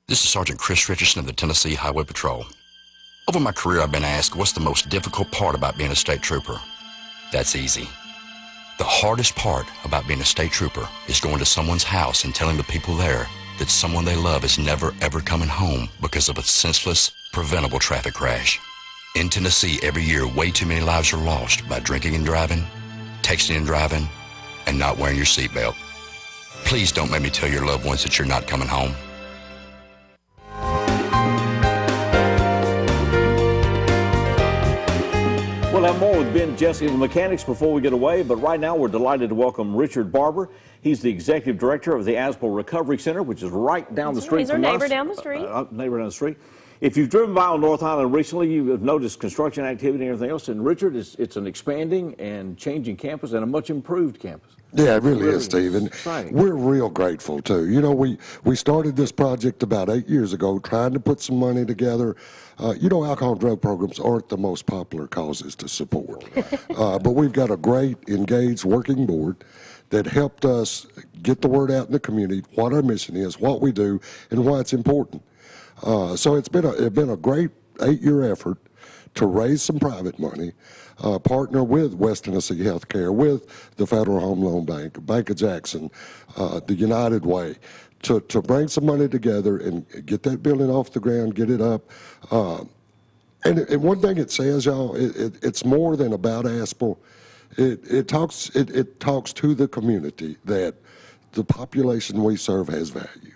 This is Sergeant Chris Richardson of the Tennessee Highway Patrol. Over my career, I've been asked, what's the most difficult part about being a state trooper? That's easy. The hardest part about being a state trooper is going to someone's house and telling the people there that someone they love is never ever coming home because of a senseless, preventable traffic crash. In Tennessee, every year, way too many lives are lost by drinking and driving, texting and driving, and not wearing your seatbelt. Please don't make me tell your loved ones that you're not coming home. We'll have more with Ben, Jessie, and the Mechanix before we get away, but right now we're delighted to welcome Richard Barber. He's the Executive Director of the Asbel Recovery Center, which is right down the street from us. He's our neighbor down the street. Neighbor down the street. If you've driven by on North Island recently, you've noticed construction activity and everything else, and Richard, it's an expanding and changing campus and a much improved campus. Yeah, it really is, Steve, and we're real grateful, too. You know, we started this project about 8 years ago trying to put some money together. You know, alcohol and drug programs aren't the most popular causes to support, but we've got a great, engaged working board that helped us get the word out in the community, what our mission is, what we do, and why it's important. So it's been a great 8-year effort to raise some private money, partner with West Tennessee Healthcare, with the Federal Home Loan Bank, Bank of Jackson, the United Way, to bring some money together and get that building off the ground, get it up. And one thing it says, y'all, it's more than about Asbel. It talks to the community that the population we serve has value.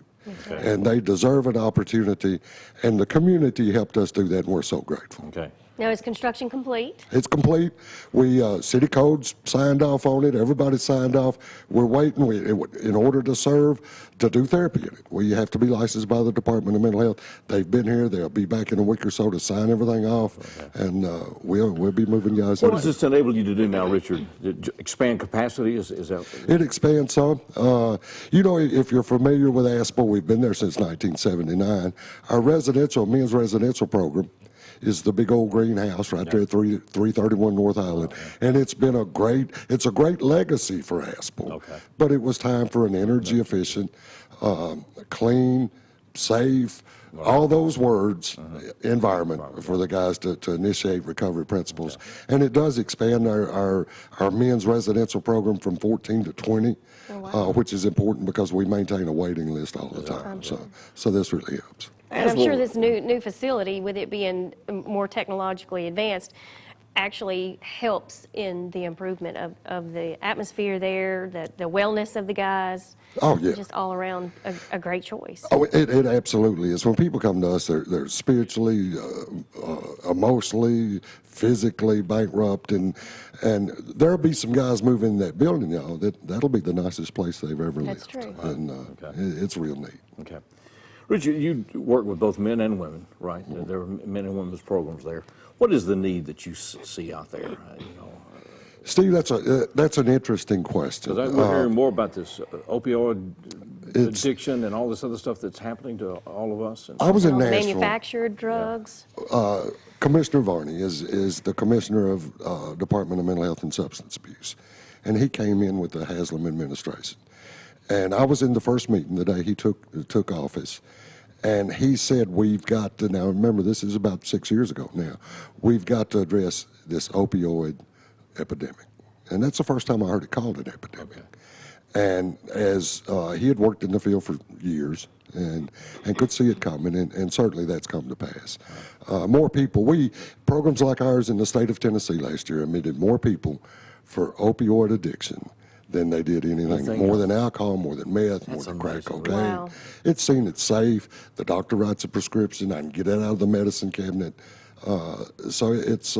Okay. And they deserve an opportunity, and the community helped us do that, and we're so grateful. Okay. Now, is construction complete? It's complete. We, city codes signed off on it. Everybody signed off. We're waiting. In order to serve, to do therapy in it, we have to be licensed by the Department of Mental Health. They've been here. They'll be back in a week or so to sign everything off, and we'll be moving guys. What does this enable you to do now, Richard? Expand capacity? Is that? It expands some. You know, if you're familiar with ASPO, we've been there since 1979. Our men's residential program is the big old greenhouse right there at 331 North Island, and it's a great legacy for ASPO. But it was time for an energy efficient, clean, safe, all those words, environment for the guys to initiate recovery principles. And it does expand our men's residential program from 14 to 20, which is important because we maintain a waiting list all the time. So this really helps. And I'm sure this new facility, with it being more technologically advanced, actually helps in the improvement of the atmosphere there, the wellness of the guys. Oh, yeah. Just all around a great choice. Oh, it absolutely is. When people come to us, they're spiritually, emotionally, physically bankrupt, and there'll be some guys moving in that building, y'all, that'll be the nicest place they've ever lived. That's true. And it's real neat. Okay. Richard, you work with both men and women, right? There are men and women's programs there. What is the need that you see out there? Steve, that's an interesting question. Because we're hearing more about this opioid addiction and all this other stuff that's happening to all of us. I was in Nashville. Manufactured drugs. Commissioner Varney is the commissioner of Department of Mental Health and Substance Abuse, and he came in with the Haslam administration. And I was in the first meeting the day he took office, and he said, we've got to, now remember this is about 6 years ago now, we've got to address this opioid epidemic. And that's the first time I heard it called an epidemic. And as he had worked in the field for years and could see it coming, and certainly that's come to pass. More people, programs like ours in the state of Tennessee last year admitted more people for opioid addiction than they did anything, more than alcohol, more than meth, more than crack cocaine. Wow. It's seen it's safe. The doctor writes a prescription. I can get it out of the medicine cabinet. So it's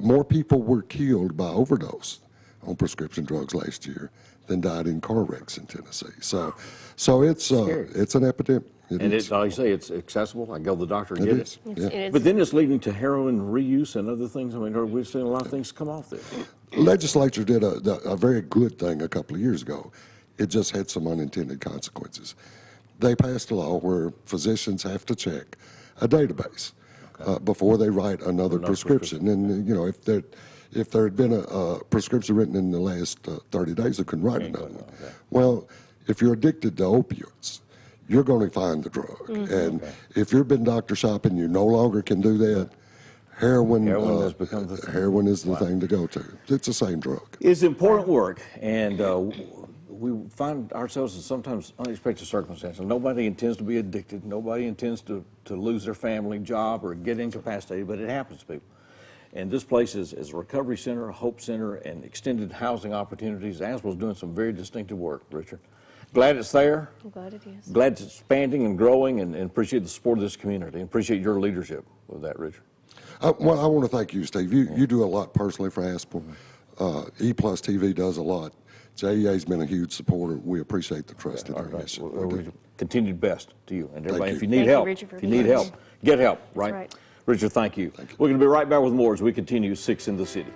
more people were killed by overdose on prescription drugs last year than died in car wrecks in Tennessee. So it's an epidemic. Like you say, it's accessible. I go to the doctor and get it. It is. But then it's leading to heroin reuse and other things. I mean, we've seen a lot of things come off there. Legislature did a very good thing a couple of years ago. It just had some unintended consequences. They passed a law where physicians have to check a database before they write another prescription. And if there had been a prescription written in the last 30 days, they couldn't write another one. Well, if you're addicted to opioids, you're going to find the drug. And if you've been doctor shopping, you no longer can do that. Heroin has become the thing. Heroin is the thing to go to. It's the same drug. It's important work, and we find ourselves in sometimes unexpected circumstances. Nobody intends to be addicted. Nobody intends to lose their family, job, or get incapacitated, but it happens to people. And this place is a recovery center, a hope center, and extended housing opportunities. ASPO's doing some very distinctive work, Richard. Glad it's there. I'm glad it is. Glad it's expanding and growing, and appreciate the support of this community. And appreciate your leadership with that, Richard. Well, I want to thank you, Steve. You do a lot personally for ASPO. EPlusTV does a lot. JEA's been a huge supporter. We appreciate the trust in our mission. We continued best to you and everybody. you. If you need help, get help, right? right. Richard, thank you. We're going to be right back with more as we continue 6 in the City.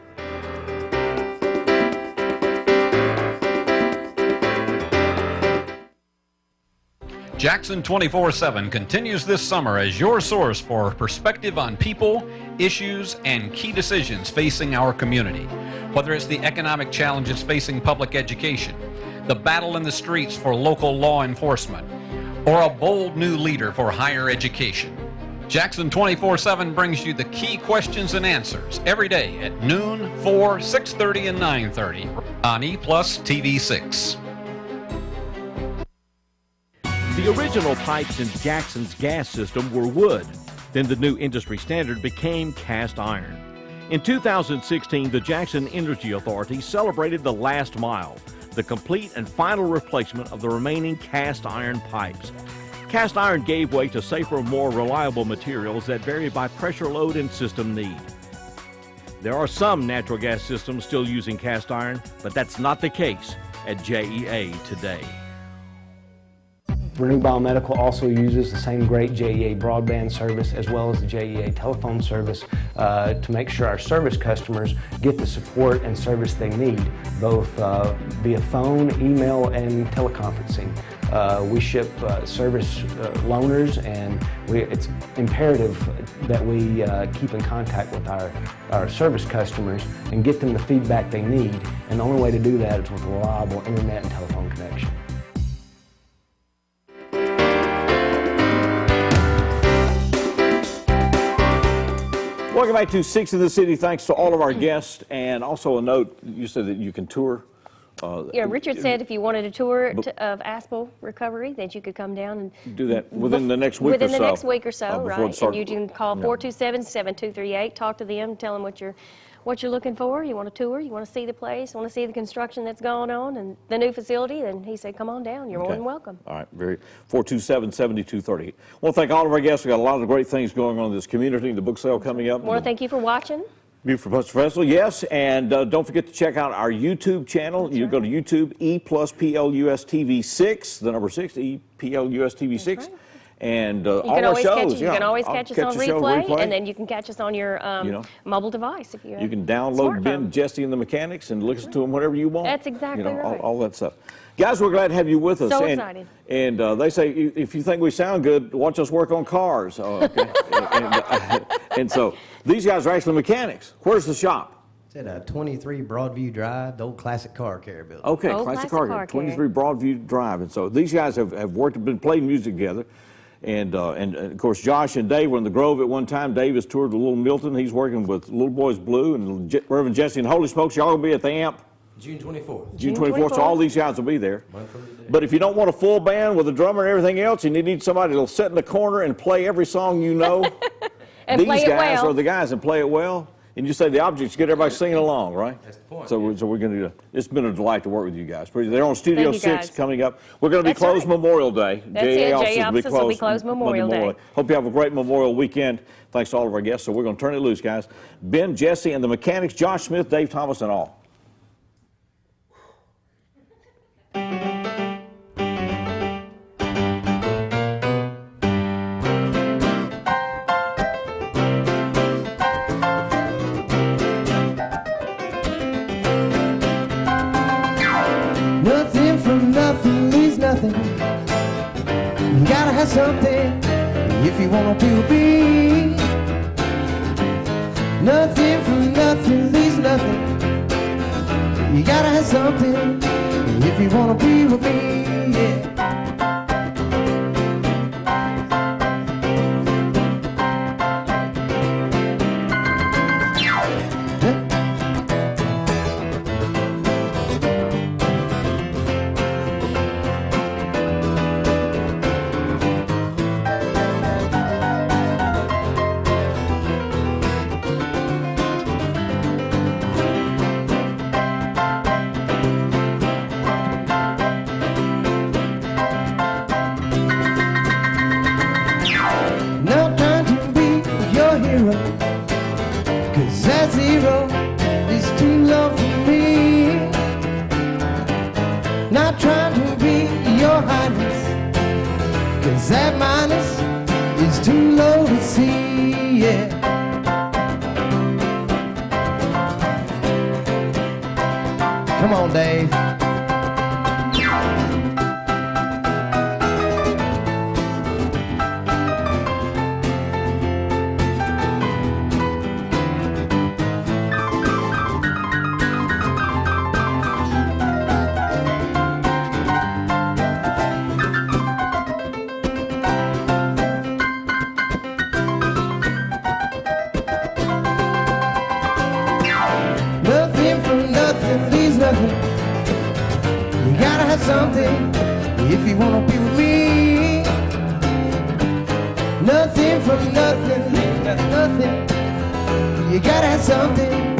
Jackson 24/7 continues this summer as your source for perspective on people, issues, and key decisions facing our community. Whether it's the economic challenges facing public education, the battle in the streets for local law enforcement, or a bold new leader for higher education. Jackson 24/7 brings you the key questions and answers every day at noon, 4, 6:30, and 9:30 on EPlusTV 6. The original pipes in Jackson's gas system were wood. Then the new industry standard became cast iron. In 2016, the Jackson Energy Authority celebrated the last mile, the complete and final replacement of the remaining cast iron pipes. Cast iron gave way to safer, more reliable materials that vary by pressure load and system need. There are some natural gas systems still using cast iron, but that's not the case at JEA today. Renew Biomedical also uses the same great JEA broadband service as well as the JEA telephone service to make sure our service customers get the support and service they need, both via phone, email, and teleconferencing. We ship service loaners, and it's imperative that we keep in contact with our service customers and get them the feedback they need. And the only way to do that is with a reliable internet and telephone connection. Welcome back to Six in the City. Thanks to all of our guests. And also a note, you said that you can tour. Yeah, Richard said if you wanted a tour of ASPL recovery, that you could come down and do that within the next week or so. Within the next week or so, right. Start, and you can call 427-7238, talk to them, tell them what you're looking for. You want a tour, you want to see the place, want to see the construction that's going on and the new facility, then he said, come on down. You're more than welcome. All right, 427-7238. Well, thank all of our guests. We've got a lot of great things going on in this community, the book sale coming up. I want to thank you for watching. Beautiful Festival, yes, and don't forget to check out our YouTube channel. That's go to YouTube, EPlusTV 6, the number 6, EPlusTV 6. Right. And all our shows. You can always catch us on replay, and then you can catch us on your mobile device if you You can download Ben, Jessie, and the Mechanics and listen to them whenever you want. That's exactly right. All that stuff. Guys, we're glad to have you with us. So excited. And they say if you think we sound good, watch us work on cars. Okay. and so these guys are actually mechanics. Where's the shop? It's at 23 Broadview Drive, the old classic car care building. Okay, classic car care, 23 Broadview Drive. And so these guys have been playing music together. And of course, Josh and Dave were in the Grove at one time. Dave has toured with Little Milton. He's working with Little Boys Blue and Reverend Jessie. And holy smokes, y'all going to be at the AMP? June 24th. June 24th, so all these guys will be there. But if you don't want a full band with a drummer and everything else, and you need somebody that'll sit in the corner and play every song you know, these guys are the guys that play it well. And you say the objects, get everybody singing along, right? That's the point. So we're going to do that. It's been a delight to work with you guys. They're on Studio 6 coming up. We're going to be closed Memorial Day. That's it. JA offices will be closed Memorial Day. Hope you have a great Memorial weekend. Thanks to all of our guests. So we're going to turn it loose, guys. Ben, Jessie, and the Mechanics, Josh Smith, Dave Thomas, and all. Nothing from nothing leaves nothing. You gotta have something if you wanna be with me. Nothing from nothing leaves nothing. You gotta have something if you wanna be with me. Yeah. That minus is too low to see, yeah. Come on, Dave. You gotta have something if you wanna be with me. Nothing from nothing, nothing. You gotta have something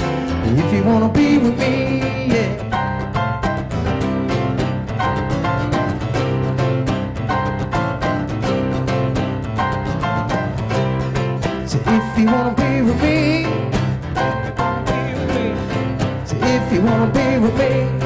if you wanna be with me. Yeah. If you wanna be with me, if you wanna be with me.